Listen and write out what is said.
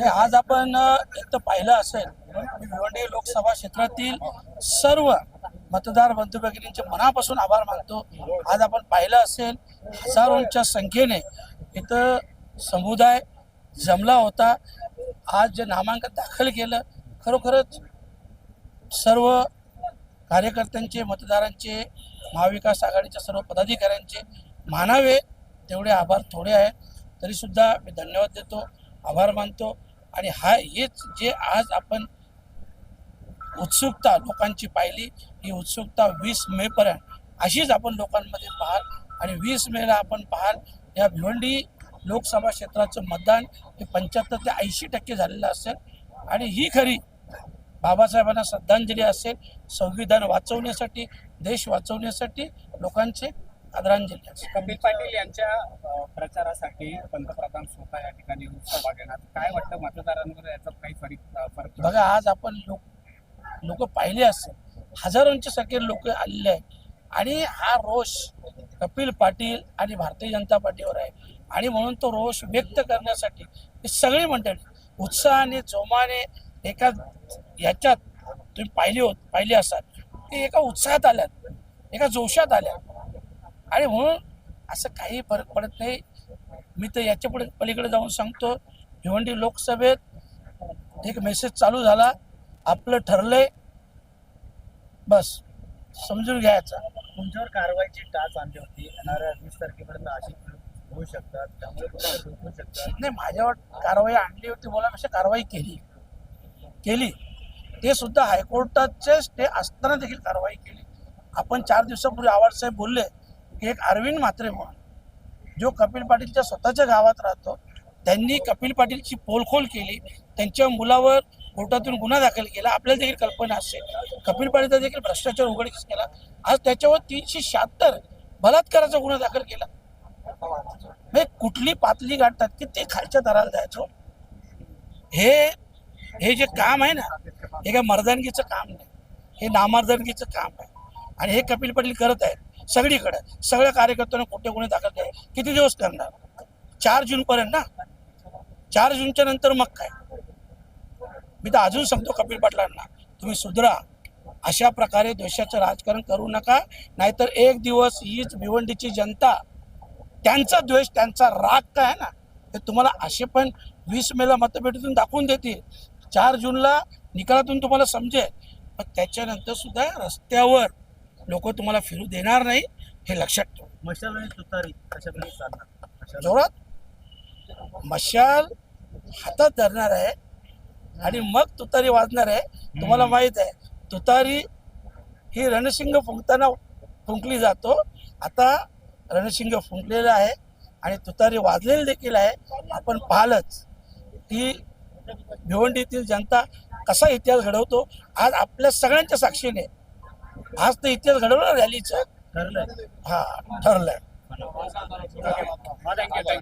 नाही, आज आपण एक तर पाहिलं असेल भिवंडी लोकसभा क्षेत्रातील सर्व मतदार बंधू भगिनींचे मनापासून आभार मानतो। आज आपण पाहिलं असेल हजारोंच्या संख्येने इथं समुदाय जमला होता। आज जे नामांकन दाखल केलं, खरोखरच सर्व कार्यकर्त्यांचे, मतदारांचे, महाविकास आघाडीच्या सर्व पदाधिकाऱ्यांचे मानावे तेवढे आभार थोडे आहे। तरीसुद्धा मी धन्यवाद देतो, आभार मानतो। आणि हेच जे आज आपण उत्सुकता लोकांची पाहिली, ही उत्सुकता 20 मेपर्यंत अशीच आपण लोकांमध्ये पाहाल। आणि 20 मेला आपण पाहाल या भिवंडी लोकसभा क्षेत्राचं मतदान हे 75 ते 80% झालेलं असेल। आणि ही खरी बाबासाहेबांना श्रद्धांजली असेल, संविधान वाचवण्यासाठी, देश वाचवण्यासाठी लोकांचे आदरांजली असेल। कपिल पाटील यांच्या प्रचारासाठी पंतप्रधान स्वतः या ठिकाणी सभा घेणार, काय वाटतं मतदारांवर याचा काही फरक? बघा, आज आपण लोक पाहिले असेल हजारोंच्या संख्येने लोक आलेले आहेत। आणि हा रोष कपिल पाटील आणि भारतीय जनता पार्टीवर आहे। आणि म्हणून तो रोष व्यक्त करण्यासाठी ही सगळी मंडळी उत्साहाने, जोमाने, एका याच्यात तुम्ही पाहिली असाल की एका उत्साहात आल्यात, एका जोशात आल्या। आणि म्हणून असं काही फरक पडत नाही। मी तर याच्या पुढे पलीकडे जाऊन सांगतो, भिवंडी लोकसभेत एक मेसेज चालू झाला, आपलं ठरलंय, बस समजून घ्यायचा। तुमच्यावर कारवाईची टाच आणली होती, येणाऱ्या 20 तारखेपर्यंत अशी होऊ शकतात, त्यामुळे होऊ शकतात। नाही, माझ्यावर कारवाई आणली होती बोलापेक्षा कारवाई केली ते सुद्धा हायकोर्टाचे स्टे असताना देखील कारवाई केली। आपण 4 दिवसापूर्वी आवाज साहेब बोलले की एक अरविंद म्हात्रे म्हणून जो कपिल पाटीलच्या स्वतःच्या गावात राहतो, त्यांनी कपिल पाटीलची पोलखोल केली, त्यांच्या मुलावर कोर्टातून गुन्हा दाखल केला। आपल्याला देखील कल्पना असेल कपिल पाटीलचा देखील भ्रष्टाचार उघडकीस केला। आज त्याच्यावर 376 बलात्काराचा गुन्हा दाखल केला। म्हणजे कुठली पातळी गाठतात की ते खालच्या दराला जायचो। हे जे काम आहे ना, हे काय मर्दानगीचं काम नाही, हे नामर्दानगीचं काम आहे। आणि हे कपिल पाटील करत आहेत सगळीकडे, सगळ्या कार्यकर्त्यांना कुठे गुन्हे दाखल केले। किती दिवस करणार? 4 जूनपर्यंत ना, 4 जूनच्या नंतर मग काय? मी तर अजून सांगतो कपिल पाटलांना, तुम्ही सुधरा, अशा प्रकारे देशाचं राजकारण करू नका, नाहीतर एक दिवस हीच भिवंडीची जनता त्यांचा द्वेष, त्यांचा राग काय आहे ना, ते तुम्हाला असे पण 20 मेला मतपेटीतून दाखवून देतील। 4 जूनला निकालातून तुम्हाला समजेल, पण त्याच्यानंतर सुद्धा रस्त्यावर लोक तुम्हाला फिरू देणार नाही, हे लक्षात ठेवा। मशाल आणि तुतारी कशाप्रकारे चालणार? जोरात मशाल हातात धरणार आहे आणि मग तुतारी वाजणार आहे। तुम्हाला माहित आहे तुतारी ही रणशिंग फुंकताना फुंकली जातो। आता रणशिंग फुंकलेलं आहे आणि तुतारी वाजलेली देखील आहे। आपण पाहालच की भिवंडीतील जनता कसा इतिहास घडवतो। आज आपल्या सगळ्यांच्या साक्षीने आज तर इतिहास घडवणार रॅलीचा ठरलंय? हा ठरलंय।